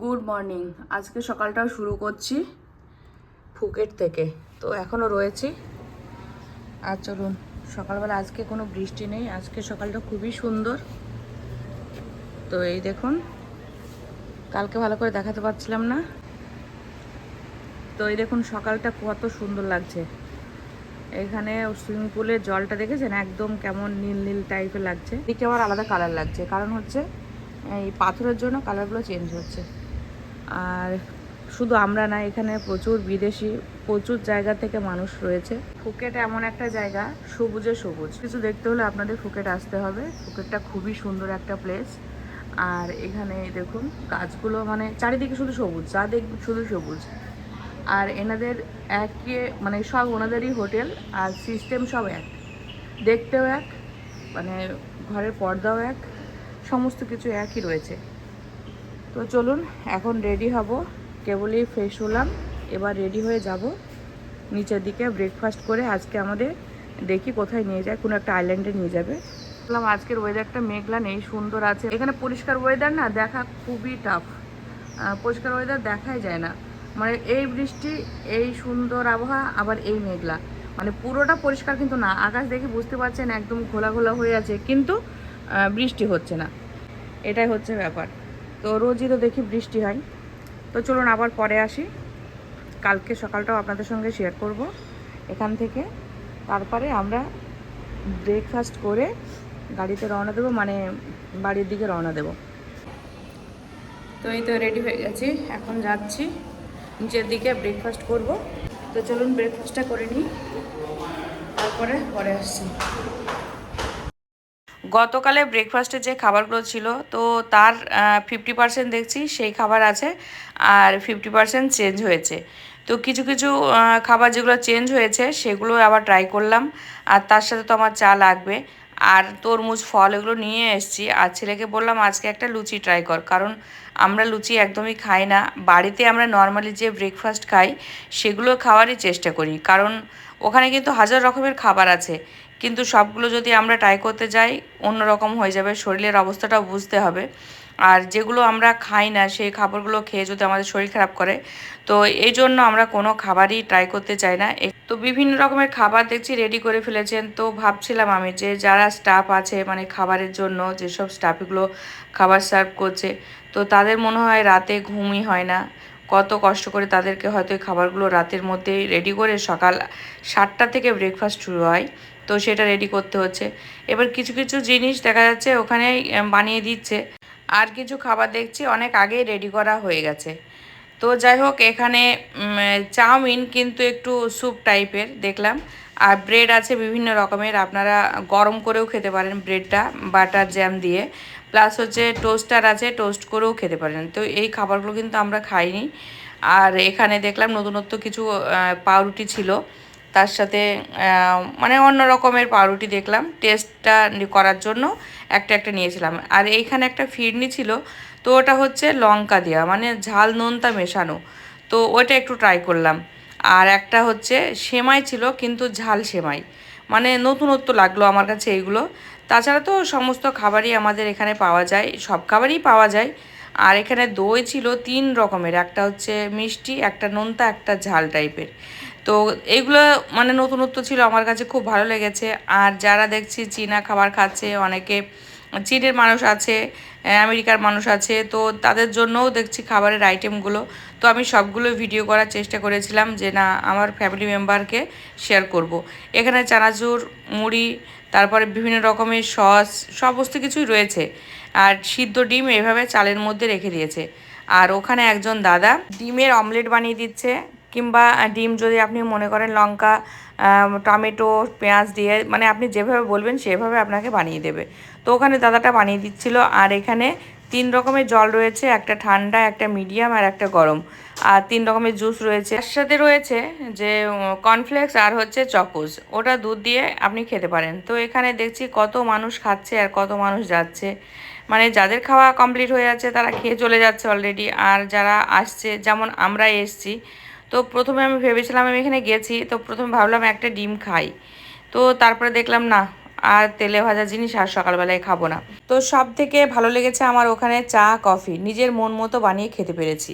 Good morning. আজকে সকালটাও শুরু করছি ফুকেট থেকে। তো এখনও রয়েছি। আর চলুন, সকালবেলা আজকে কোনো বৃষ্টি নেই, আজকে সকালটা খুবই সুন্দর। তো এই দেখুন, কালকে ভালো করে দেখাতে পারছিলাম না। তো এই দেখুন সকালটা কত সুন্দর লাগছে। এখানে সুইমিং পুলের জলটা দেখেছেন, একদম কেমন নীল নীল টাইপের লাগছে। দিকে আবার আলাদা কালার লাগছে, কারণ হচ্ছে এই পাথরের জন্য কালারগুলো চেঞ্জ হচ্ছে। আর শুধু আমরা না, এখানে প্রচুর বিদেশি, প্রচুর জায়গা থেকে মানুষ রয়েছে। ফুকেট এমন একটা জায়গা, সবুজে সবুজ। কিছু দেখতে হলে আপনাদের ফুকেট আসতে হবে। ফুকেটটা খুবই সুন্দর একটা প্লেস। আর এখানে দেখুন গাছগুলো, মানে চারিদিকে শুধু সবুজ, যা দেখবেন শুধু সবুজ। আর এনাদের একই, মানে সব ওনাদেরই হোটেল, আর সিস্টেম সব এক, দেখতেও এক, মানে ঘরের পর্দাও এক, সমস্ত কিছু একই রয়েছে। তো চলুন, এখন রেডি হব। কেবলই ফ্রেশ হলাম, এবার রেডি হয়ে যাব নিচের দিকে ব্রেকফাস্ট করে। আজকে আমাদের দেখি কোথায় নিয়ে যায়, কোনো একটা আইল্যান্ডে নিয়ে যাবে। বললাম আজকের ওয়েদারটা মেঘলা নেই, সুন্দর আছে। এখানে পরিষ্কার ওয়েদার না দেখা খুবই টাফ, পরিষ্কার ওয়েদার দেখাই যায় না। মানে এই বৃষ্টি, এই সুন্দর আবহাওয়া, আবার এই মেঘলা, মানে পুরোটা পরিষ্কার কিন্তু না। আকাশ দেখে বুঝতে পারছেন একদম ঘোলা ঘোলা হয়ে আছে, কিন্তু বৃষ্টি হচ্ছে না। এটাই হচ্ছে ব্যাপার। তো রোজই তো দেখি বৃষ্টি হয়। তো চলুন আবার পরে আসি, কালকে সকালটাও আপনাদের সঙ্গে শেয়ার করব এখান থেকে। তারপরে আমরা ব্রেকফাস্ট করে গাড়িতে রওনা দেবো, মানে বাড়ির দিকে রওনা দেব। তো এই তো রেডি হয়ে গেছি, এখন যাচ্ছি নিচের দিকে ব্রেকফাস্ট করব। তো চলুন ব্রেকফাস্টটা করে নিই, তারপরে পরে আসছি। গতকালে ব্রেকফাস্টে যে খাবারগুলো ছিল, তো তার 50% দেখছি সেই খাবার আছে, আর 50% চেঞ্জ হয়েছে। তো কিছু কিছু খাবার যেগুলো চেঞ্জ হয়েছে সেগুলো আবার ট্রাই করলাম। আর তার সাথে তো আমার চা লাগবে, আর তরমুজ, ফল এগুলো নিয়ে এসেছি। আর ছেলেকে বললাম আজকে একটা লুচি ট্রাই কর, কারণ আমরা লুচি একদমই খাই না। বাড়িতে আমরা নর্মালি যে ব্রেকফাস্ট খাই সেগুলো খাওয়ারই চেষ্টা করি, কারণ ওখানে কিন্তু হাজার রকমের খাবার আছে, কিন্তু সবগুলো যদি আমরা ট্রাই করতে যাই অন্যরকম হয়ে যাবে, শরীরের অবস্থাটাও বুঝতে হবে। আর যেগুলো আমরা খাই না সেই খাবারগুলো খেয়ে যদি আমাদের শরীর খারাপ করে, তো এই জন্য আমরা কোনো খাবারই ট্রাই করতে চাই না। তো বিভিন্ন রকমের খাবার দেখছি রেডি করে ফেলেছেন। তো ভাবছিলাম আমি যে যারা স্টাফ আছে, মানে খাবারের জন্য যেসব স্টাফগুলো খাবার সার্ভ করছে, তো তাদের মনে হয় রাতে ঘুমই হয় না। কত কষ্ট করে তাদেরকে হয়তো এই খাবারগুলো রাতের মধ্যেই রেডি করে সকাল 7টা থেকে ব্রেকফাস্ট শুরু হয়, তো সেটা রেডি করতে হচ্ছে। এবার কিছু কিছু জিনিস দেখা যাচ্ছে ওখানেই বানিয়ে দিচ্ছে, আর কিছু খাবার দেখছি অনেক আগেই রেডি করা হয়ে গেছে। তো যাই হোক, এখানে চাউমিন কিন্তু একটু স্যুপ টাইপের দেখলাম। আর ব্রেড আছে বিভিন্ন রকমের, আপনারা গরম করেও খেতে পারেন ব্রেডটা বাটার জ্যাম দিয়ে। প্লাস হচ্ছে টোস্টার আছে, টোস্ট করেও খেতে পারেন। তো এই খাবারগুলো কিন্তু আমরা খাইনি। আর এখানে দেখলাম নতুনত্ব কিছু পাউরুটি ছিল, তার সাথে মানে অন্য রকমের পাউরুটি দেখলাম, টেস্টটা করার জন্য একটা একটা নিয়েছিলাম। আর এইখানে একটা ফিরনি ছিল, তো ওটা হচ্ছে লঙ্কা দেওয়া, মানে ঝাল নোনতা মেশানো, তো ওটা একটু ট্রাই করলাম। আর একটা হচ্ছে সেমাই ছিল, কিন্তু ঝাল সেমাই, মানে নতুনত্ব লাগলো আমার কাছে এইগুলো। তাছাড়া তো সমস্ত খাবারই আমাদের এখানে পাওয়া যায়, সব খাবারই পাওয়া যায়। আর এখানে দই ছিল 3 রকমের, একটা হচ্ছে মিষ্টি, একটা নোনতা, একটা ঝাল টাইপের। তো এইগুলো মানে নতুনত্ব ছিল, আমার কাছে খুব ভালো লেগেছে। আর যারা দেখছি চীনা খাবার খাচ্ছে, অনেকে চীনের মানুষ আছে, আমেরিকার মানুষ আছে, তো তাদের জন্যও দেখছি খাবারের আইটেমগুলো। তো আমি সবগুলো ভিডিও করার চেষ্টা করেছিলাম যে না, আমার ফ্যামিলি মেম্বারকে শেয়ার করব। এখানে চানাচুর, মুড়ি, তারপরে বিভিন্ন রকমের সস, সমস্ত কিছুই রয়েছে। আর সিদ্ধ ডিম এভাবে চালের মধ্যে রেখে দিয়েছে। আর ওখানে একজন দাদা ডিমের অমলেট বানিয়ে দিচ্ছে, কিংবা ডিম যদি আপনি মনে করেন লঙ্কা, টমেটো, পেঁয়াজ দিয়ে, মানে আপনি যেভাবে বলবেন সেভাবে আপনাকে বানিয়ে দেবে। তো ওখানে দাদাটা বানিয়ে দিচ্ছিল। আর এখানে 3 রকমের জল রয়েছে, একটা ঠান্ডা, একটা মিডিয়াম, আর একটা গরম। আর 3 রকমের জুস রয়েছে। তার সাথে রয়েছে যে কর্নফ্লেক্স আর হচ্ছে চকোজ, ওটা দুধ দিয়ে আপনি খেতে পারেন। তো এখানে দেখছি কত মানুষ খাচ্ছে আর কত মানুষ যাচ্ছে, মানে যাদের খাওয়া কমপ্লিট হয়ে যাচ্ছে তারা খেয়ে চলে যাচ্ছে অলরেডি। আর যারা আসছে, যেমন আমরা এসছি, তো প্রথমে আমি ভেবেছিলাম, আমি এখানে গেছি তো প্রথমে ভাবলাম একটা ডিম খাই, তো তারপরে দেখলাম না, আর তেলে ভাজা জিনিস আর সকালবেলায় খাবো না। তো সব থেকে ভালো লেগেছে আমার ওখানে চা কফি নিজের মন মতো বানিয়ে খেতে পেরেছি।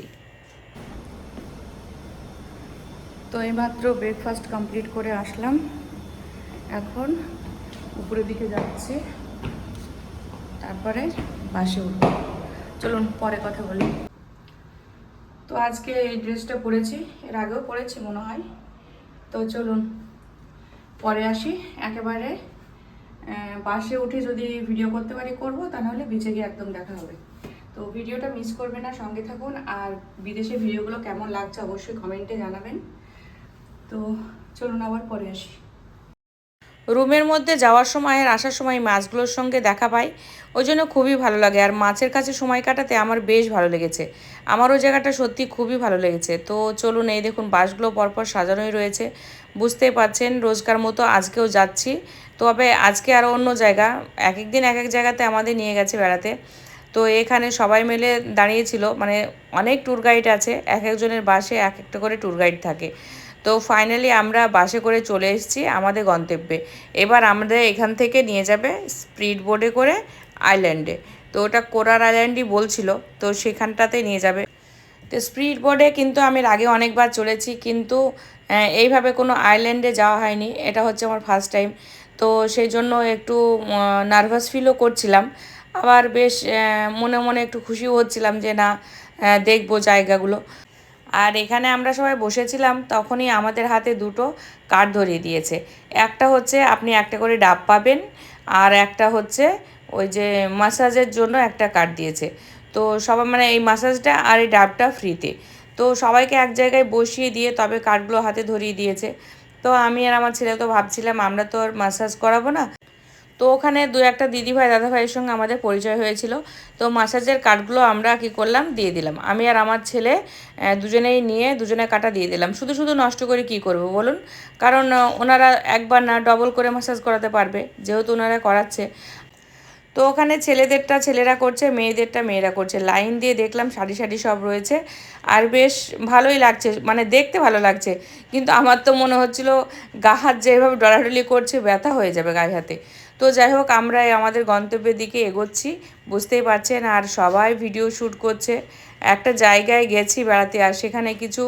তো এইমাত্র ব্রেকফাস্ট কমপ্লিট করে আসলাম, এখন উপরের দিকে যাচ্ছি, তারপরে বাসে উঠব। চলুন পরে কথা বলি। তো আজকে এই ড্রেসটা পরেছি, এর আগেও পরেছি মনে হয়। তো চলুন পরে আসি, একেবারে বাসে উঠে যদি ভিডিও করতে পারি করব, তা নাহলে বিচে গিয়ে একদম দেখা হবে। তো ভিডিওটা মিস করবে না, সঙ্গে থাকুন। আর বিদেশের ভিডিওগুলো কেমন লাগছে অবশ্যই কমেন্টে জানাবেন। তো চলুন আবার পরে আসি। রুমের মধ্যে যাওয়ার সময় আর আসার সময় মাছগুলোর সঙ্গে দেখা পাই, ওই জন্য খুবই ভালো লাগে। আর মাছের কাছে সময় কাটাতে আমার বেশ ভালো লেগেছে, আমার ওই জায়গাটা সত্যি খুবই ভালো লেগেছে। তো চলুন, এই দেখুন বাসগুলো পরপর সাজানোই রয়েছে, বুঝতেই পারছেন রোজকার মতো আজকেও যাচ্ছি। তবে আজকে আরও অন্য জায়গা, এক এক দিন এক এক জায়গাতে আমাদের নিয়ে গেছে বেড়াতে। তো এখানে সবাই মিলে দাঁড়িয়েছিল, মানে অনেক ট্যুর গাইড আছে, এক একজনের বাসে এক একটা করে ট্যুর গাইড থাকে। তো ফাইনালি আমরা বাসে করে চলে এসেছি আমাদের গন্তব্যে। এবার আমাদের এখান থেকে নিয়ে যাবে স্পিড বোটে করে আইল্যান্ডে। তো ওটা কোরাল আইল্যান্ডই বলছিল, তো সেখানটাতে নিয়ে যাবে। তো স্পিড বোটে কিন্তু আমি এর আগে অনেকবার চলেছি, কিন্তু এইভাবে কোনো আইল্যান্ডে যাওয়া হয়নি, এটা হচ্ছে আমার ফার্স্ট টাইম। তো সেই জন্য একটু নার্ভাস ফিলও করছিলাম, আবার বেশ মনে মনে একটু খুশিও হচ্ছিলাম যে না, দেখবো জায়গাগুলো। আর এখানে আমরা সবাই বসেছিলাম, তখনই আমাদের হাতে দুটো কার্ড ধরিয়ে দিয়েছে। একটা হচ্ছে আপনি একটা করে ডাব পাবেন, আর একটা হচ্ছে ওই যে মাসাজের জন্য একটা কার্ড দিয়েছে। তো সবাই মানে এই মাসাজটা আর এই ডাবটা ফ্রিতে। তো সবাইকে এক জায়গায় বসিয়ে দিয়ে তবে কার্ডগুলো হাতে ধরিয়ে দিয়েছে। তো আমি আর আমার ছেলে তো ভাবছিলাম আমরা তো আর মাসাজ করাবো না। তো ওখানে দু একটা দিদিভাই দাদাভাইয়ের সঙ্গে আমাদের পরিচয় হয়েছিল। তো মাসাজের কার্ডগুলো আমরা কি করলাম, দিয়ে দিলাম। আমি আর আমার ছেলে দুজনেই নিয়ে দুজনে কাটা দিয়ে দিলাম। শুধু শুধু নষ্ট করে কি করব বলুন, কারণ ওনারা একবার না ডবল করে মাসাজ করাতে পারবে, যেহেতু ওনারা করাচ্ছে। তো ওখানে ছেলেদেরটা ছেলেরা করছে, মেয়েদেরটা মেয়েরা করছে, লাইন দিয়ে দেখলাম সারি সারি সব রয়েছে। আর বেশ ভালোই লাগছে, মানে দেখতে ভালো লাগছে। কিন্তু আমার তো মনে হচ্ছিল গা হাত যেভাবে ডলাডলি করছে ব্যথা হয়ে যাবে গায়ে হাতে। তো যাই হোক, আমরা আমাদের গন্তব্যের দিকে এগোচ্ছি, বুঝতেই পারছেন। আর সবাই ভিডিও শ্যুট করছে। একটা জায়গায় গেছি বেড়াতে, আর সেখানে কিছু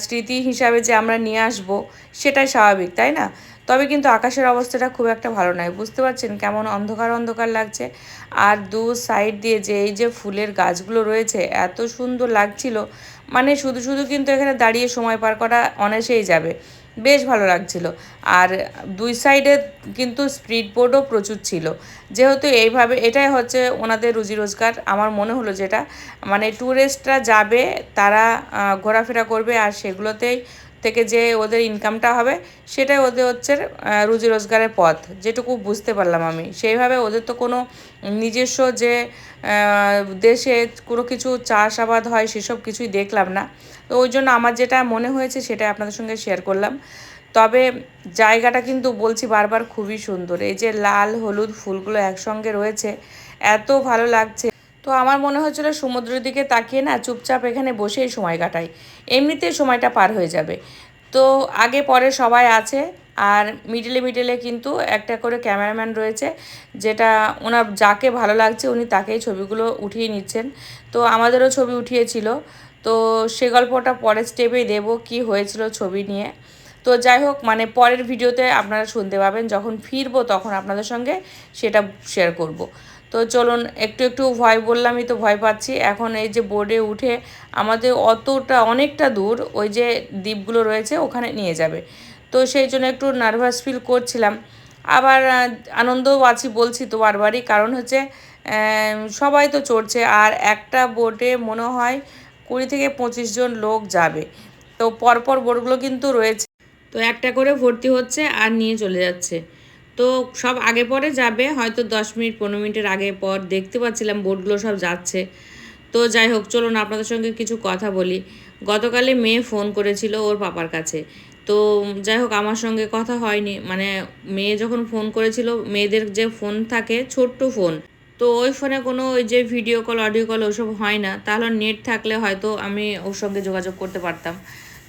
স্মৃতি হিসাবে যে আমরা নিয়ে আসবো, সেটাই স্বাভাবিক, তাই না? তবে কিন্তু আকাশের অবস্থাটা খুব একটা ভালো নয়, বুঝতে পারছেন কেমন অন্ধকার অন্ধকার লাগছে। আর দু সাইড দিয়ে যে এই যে ফুলের গাছগুলো রয়েছে এত সুন্দর লাগছিল, মানে শুধু শুধু কিন্তু এখানে দাঁড়িয়ে সময় পার করা অনায়াসেই যাবে, বেশ ভালো লাগছিল। আর দুই সাইডে কিন্তু স্পিড বোটও প্রচুর ছিল, যেহেতু এইভাবে এটাই হচ্ছে ওনাদের রুজি রোজগার। আমার মনে হলো যেটা, মানে ট্যুরিস্টরা যাবে, তারা ঘোরাফেরা করবে, আর সেগুলোতেই থেকে যে ওদের ইনকামটা হবে সেটাই ওদের হচ্ছে রুজি রোজগারের পথ, যেটুকু বুঝতে পারলাম আমি। সেইভাবে ওদের তো কোনো নিজস্ব যে দেশে কোনো কিছু চাষাবাদ হয় সেসব কিছুই দেখলাম না। তো ওই জন্য আমার যেটা মনে হয়েছে সেটা আপনাদের সঙ্গে শেয়ার করলাম। তবে জায়গাটা কিন্তু বলছি বারবার খুবই সুন্দর, এই যে লাল হলুদ ফুলগুলো একসঙ্গে রয়েছে, এত ভালো লাগছে। তো আমার মনে হচ্ছিলো সমুদ্রের দিকে তাকিয়ে না চুপচাপ এখানে বসেই সময় কাটাই, এমনিতেই সময়টা পার হয়ে যাবে। তো আগে পরে সবাই আছে, আর মিডলে মিডলে কিন্তু একটা করে ক্যামেরাম্যান রয়েছে, যেটা ওনার যাকে ভালো লাগছে উনি তাকেই ছবিগুলো উঠিয়ে নিচ্ছেন। তো আমাদেরও ছবি উঠিয়েছিল। তো সে গল্পটা পরের স্টেপেই দেব কি হয়েছিল ছবি নিয়ে। তো যাই হোক, মানে পরের ভিডিওতে আপনারা শুনতে পাবেন, যখন ফিরবো তখন আপনাদের সঙ্গে সেটা শেয়ার করব। তো চলুন, একটু একটু ভয় বললামই তো ভয় পাচ্ছি। এখন এই যে বোর্ডে উঠে আমাদের অনেকটা দূর ওই যে দ্বীপগুলো রয়েছে ওখানে নিয়ে যাবে। তো সেই জন্য একটু নার্ভাস ফিল করছিলাম, আবার আনন্দও আছি বলছি তো বারবারই, কারণ হচ্ছে সবাই তো চড়ছে, আর একটা বোটে মনে হয় 20 থেকে 25 জন লোক যাবে। তো পরপর বোটগুলো কিন্তু রয়েছে, তো একটা করে ভর্তি হচ্ছে আর নিয়ে চলে যাচ্ছে। তো সব আগে পরে যাবে, হয়তো 10 মিনিট 15 মিনিটের আগে পর দেখতে পাচ্ছিলাম বোটগুলো সব যাচ্ছে। তো যাই হোক, চলুন আপনাদের সঙ্গে কিছু কথা বলি। গতকালে মেয়ে ফোন করেছিল ওর পাপার কাছে। তো যাই হোক, আমার সঙ্গে কথা হয়নি, মানে মেয়ে যখন ফোন করেছিল, মেয়েদের যে ফোন থাকে ছোট্ট ফোন, তো ওই ফোনে কোনো ওই যে ভিডিও কল অডিও কল ওসব হয় না, তাহলে নেট থাকলে হয়তো আমি ওর সঙ্গে যোগাযোগ করতে পারতাম।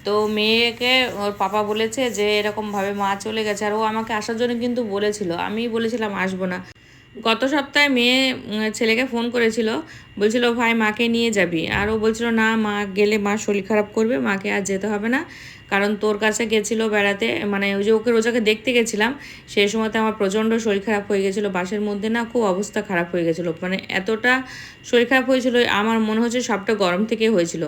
তো মেয়েকে ওর পাপা বলেছে যে এরকমভাবে মা চলে গেছে, আর ও আমাকে আসার জন্য কিন্তু বলেছিল, আমি বলেছিলাম আসবো না। গত সপ্তাহে মেয়ে ছেলেকে ফোন করেছিল, বলছিল ভাই মাকে নিয়ে যাবি, আর ও বলছিল না মা গেলে মা শরীর খারাপ করবে, মাকে আর যেতে হবে না, কারণ তোর কাছে গেছিলো বেড়াতে, মানে ওই যে ওকে রোজাকে দেখতে গেছিলাম, সেই সময়তে আমার প্রচণ্ড শরীর খারাপ হয়ে গেছিলো, বাসের মধ্যে না খুব অবস্থা খারাপ হয়ে গেছিলো, মানে এতটা শরীর খারাপ হয়েছিল আমার মনে হচ্ছে সবটা গরম থেকে হয়েছিল।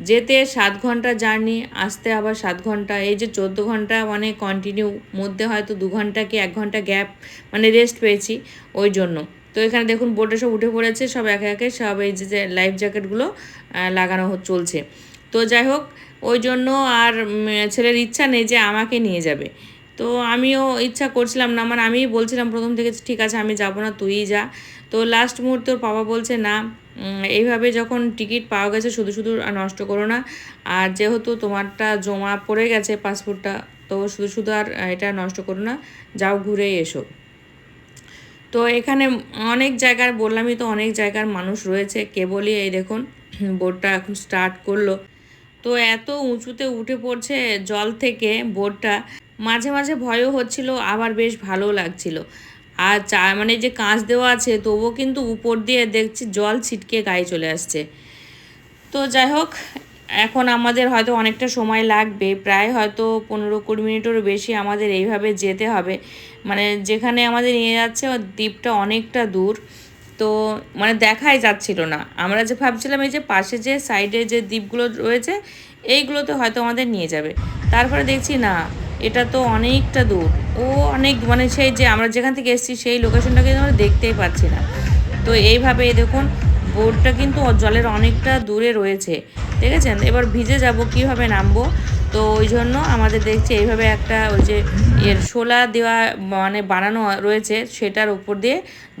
যেতে 7 ঘন্টা জার্নি, আসতে আবার 7 ঘন্টা, এই যে 14 ঘন্টা মানে কন্টিনিউ, মধ্যে হয়তো 2 ঘন্টা কি 1 ঘন্টা গ্যাপ মানে রেস্ট পেয়েছি ওই জন্য। তো এখানে দেখুন বোটে সব উঠে পড়েছে, সব একে একে সব এই যে লাইফ জ্যাকেটগুলো লাগানো চলছে। তো যাই হোক, ওই জন্য আর ছেলের ইচ্ছা নেই যে আমাকে নিয়ে যাবে। তো আমিও ইচ্ছা করছিলাম না, মানে আমিই বলছিলাম প্রথম থেকে ঠিক আছে আমি যাব না, তুইই যা। তো লাস্ট মুহূর্তে ওর বাবা বলছে না, এইভাবে যখন টিকিট পাওয়া গেছে শুধু শুধু আর নষ্ট করো না, আর যেহেতু তোমারটা জমা পড়ে গেছে পাসপোর্টটা, তো শুধু শুধু আর এটা নষ্ট করো না, যাও ঘুরে এসো। তো এখানে অনেক জায়গার, বললামই তো অনেক জায়গার মানুষ রয়েছে, কেবলই এই দেখুন বোটটা এখন স্টার্ট করলো। তো এত উঁচুতে উঠে পড়ছে জল থেকে বোটটা, মাঝে মাঝে ভয়ও হচ্ছিল, আবার বেশ ভালোও লাগছিল। আর মানে যে কাঁচ দেওয়া আছে তবুও কিন্তু উপর দিয়ে দেখছি জল ছিটকে গায়ে চলে আসছে। তো যাই হোক, এখন আমাদের হয়তো অনেকটা সময় লাগবে, প্রায় হয়তো 15-20 মিনিটেরও বেশি আমাদের এইভাবে যেতে হবে, মানে যেখানে আমাদের নিয়ে যাচ্ছে দ্বীপটা অনেকটা দূর। তো মানে দেখাই যাচ্ছিল না, আমরা যে ভাবছিলাম এই যে পাশে যে সাইডে যে দ্বীপগুলো রয়েছে এইগুলোতে হয়তো আমাদের নিয়ে যাবে, তারপরে দেখছি না, এটা তো অনেকটা দূর। ও অনেক মানে সেই যে আমরা যেখান থেকে এসেছি সেই লোকেশনটাকে আমরা দেখতেই পাচ্ছি না। তো এইভাবে দেখুন বোটটা কিন্তু জলের অনেকটা দূরে রয়েছে, দেখেছেন? এবার ভিজে যাব কিভাবে নামবো? তো ওই জন্য আমাদের দেখছি এইভাবে একটা ওই যে এর শোলা দেওয়া মানে বানানো রয়েছে, সেটার উপর দিয়ে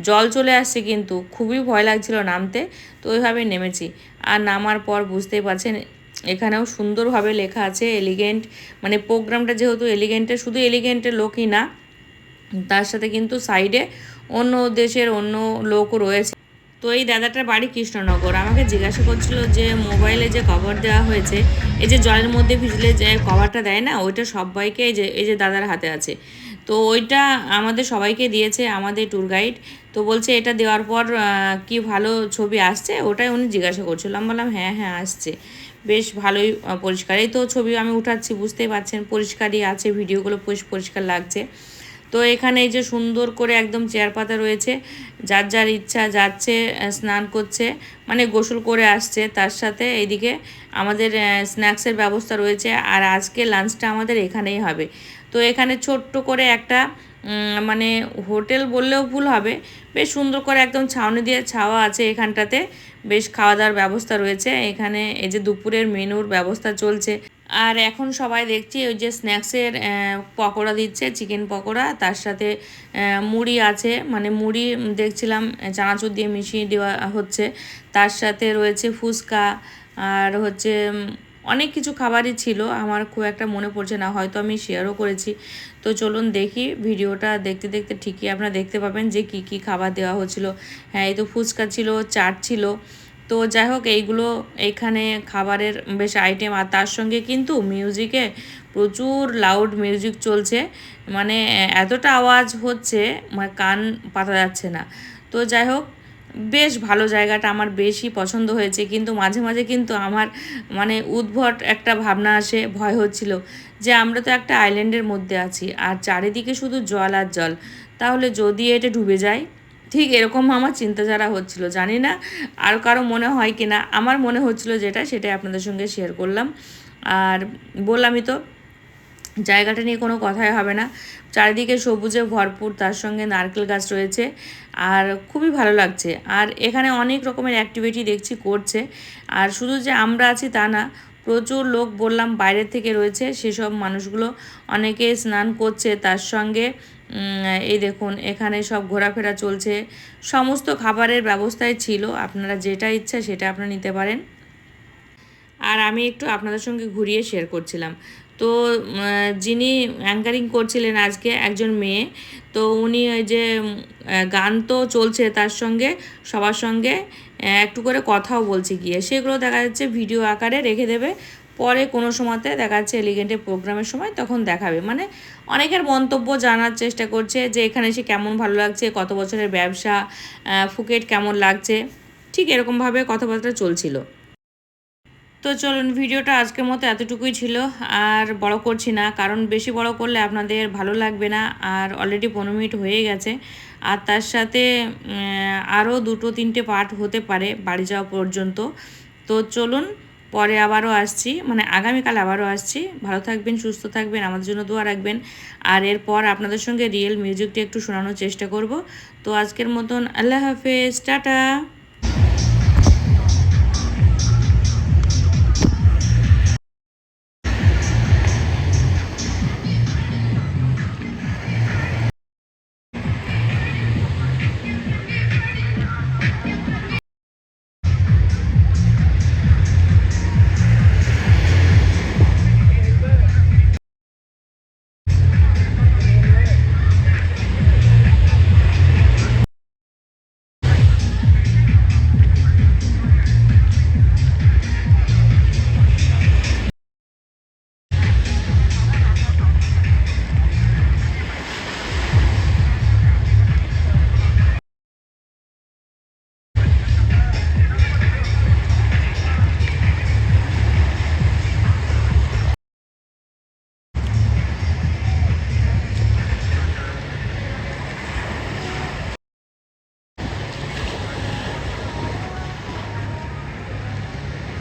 জল চলে আসছে, কিন্তু খুবই ভয় লাগছিল নামতে। তো ওইভাবে নেমেছি, আর নামার পর বুঝতেই পারছেন এখানেও সুন্দরভাবে লেখা আছে এলিগেন্ট, মানে প্রোগ্রামটা যেহেতু এলিগেন্টের, শুধু এলিগেন্টের লোকই না, তার সাথে কিন্তু সাইডে অন্য দেশের অন্য লোকও রয়েছে। তো এই দাদাটার বাড়ি কৃষ্ণনগর, আমাকে জিজ্ঞাসা করছিল যে মোবাইলে যে কভার দেওয়া হয়েছে, এই যে জলের মধ্যে ভিজলে যে কভারটা দেয় না, ওইটা সবাইকে এই যে দাদার হাতে আছে। তো ওইটা আমাদের সবাইকে দিয়েছে আমাদের ট্যুর গাইড। তো বলছে এটা দেওয়ার পর কি ভালো ছবি আসছে, ওটাই উনি জিজ্ঞাসা করছিলাম, বললাম হ্যাঁ হ্যাঁ আসছে, বেশ ভালোই পরিষ্কার। এই তো ছবি আমি উঠাচ্ছি, বুঝতেই পারছেন পরিষ্কারই আছে, ভিডিওগুলো পরিষ্কার লাগছে। তো এখানে এই যে সুন্দর করে একদম চেয়ার পাতা রয়েছে, যার যার ইচ্ছা যাচ্ছে, স্নান করছে, মানে গোসল করে আসছে, তার সাথে এইদিকে আমাদের স্ন্যাক্সের ব্যবস্থা রয়েছে, আর আজকে লাঞ্চটা আমাদের এখানেই হবে। তো এখানে ছোট্ট করে একটা মানে হোটেল বললেও ভুল হবে, বেশ সুন্দর করে একদম ছাউনি দিয়ে ছাওয়া আছে এখানটাতে, বেশ খাওয়া দাওয়ার ব্যবস্থা রয়েছে এখানে, এই যে দুপুরের মেনুর ব্যবস্থা চলছে। আর এখন সবাই দেখছি ওই যে স্ন্যাক্সের পকোড়া দিচ্ছে, চিকেন পকোড়া, তার সাথে মুড়ি আছে, মানে মুড়ি দেখছিলাম চানাচুর দিয়ে মিশিয়ে দেওয়া হচ্ছে, তার সাথে রয়েছে ফুচকা, আর হচ্ছে অনেক কিছু খাবারই ছিল, আমার খুব একটা মনে পড়ছে না, হয়তো আমি শেয়ারও করেছি। তো চলুন দেখি, ভিডিওটা দেখতে দেখতে ঠিকই আপনারা দেখতে পাবেন যে কি কি খাবার দেওয়া হচ্ছিল। হ্যাঁ, এই তো ফুচকা ছিল, চাট ছিল। তো যাই হোক এইগুলো এইখানে খাবারের বেশ আইটেম, আর তার সঙ্গে কিন্তু মিউজিকে প্রচুর লাউড মিউজিক চলছে, মানে এতটা আওয়াজ হচ্ছে মানে কান পাতা যাচ্ছে না। তো যাই হোক, বেশ ভালো, জায়গাটা আমার বেশি পছন্দ হয়েছে, কিন্তু মাঝে মাঝে কিন্তু আমার মানে উদ্ভট একটা ভাবনা আসে, ভয় হচ্ছিল যে আমরা তো একটা আইল্যান্ডের মধ্যে আছি আর চারিদিকে শুধু জল আর জল, তাহলে যদি এটা ডুবে যায়, ঠিক এরকম আমার চিন্তাধারা হচ্ছিল, জানি না আর কারো মনে হয় কি না, আমার মনে হচ্ছিল যেটা সেটাই আপনাদের সঙ্গে শেয়ার করলাম। আর বললামই তো জায়গাটা নিয়ে কোনো কথাই হবে না, চারিদিকে সবুজে ভরপুর, তার সঙ্গে নারকেল গাছ রয়েছে, আর খুবই ভালো লাগছে। আর এখানে অনেক রকমের অ্যাক্টিভিটি দেখছি করছে, আর শুধু যে আমরা আছি তা না, প্রচুর লোক বললাম বাইরের থেকে রয়েছে, সেসব মানুষগুলো অনেকে স্নান করছে, তার সঙ্গে এই দেখুন এখানে সব ঘোরাফেরা চলছে, সমস্ত খাবারের ব্যবস্থাই ছিল, আপনারা যেটা ইচ্ছা সেটা আপনারা নিতে পারেন। আর আমি একটু আপনাদের সঙ্গে ঘুরিয়ে শেয়ার করছিলাম। তো যিনি অ্যাঙ্কারিং করছিলেন আজকে একজন মেয়ে, তো উনি ওই যে গান তো চলছে, তার সঙ্গে সবার সঙ্গে একটু করে কথাও বলছে গিয়ে, সেগুলো দেখা যাচ্ছে ভিডিও আকারে রেখে দেবে, পরে কোনো সময়তে দেখা যাচ্ছে এলিগেন্টের প্রোগ্রামের সময় তখন দেখাবে। মানে অনেকের মন্তব্য জানার চেষ্টা করছে যে এখানে এসে কেমন ভালো লাগছে, কত বছরের ব্যবসা, ফুকেট কেমন লাগছে, ঠিক এরকমভাবে কথাবার্তা চলছিল। তো চলুন, ভিডিওটা আজকের মতো এতটুকুই ছিল, আর বড় করছি না, কারণ বেশি বড় করলে আপনাদের ভালো লাগবে না। আর অলরেডি 15 মিনিট হয়ে গেছে, আর তার সাথে আরও 2-3টে পার্ট হতে পারে বাড়ি যাওয়া পর্যন্ত। তো চলুন, পরে আবারও আসছি, মানে আগামীকাল আবারও আসছি। ভালো থাকবেন, সুস্থ থাকবেন, আমাদের জন্য দোয়া রাখবেন। আর এরপর আপনাদের সঙ্গে রিয়েল মিউজিকটা একটু শোনানোর চেষ্টা করব। তো আজকের মতন আল্লাহ হাফেজ, tata.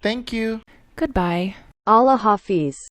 Thank you. Goodbye. Allah Hafiz.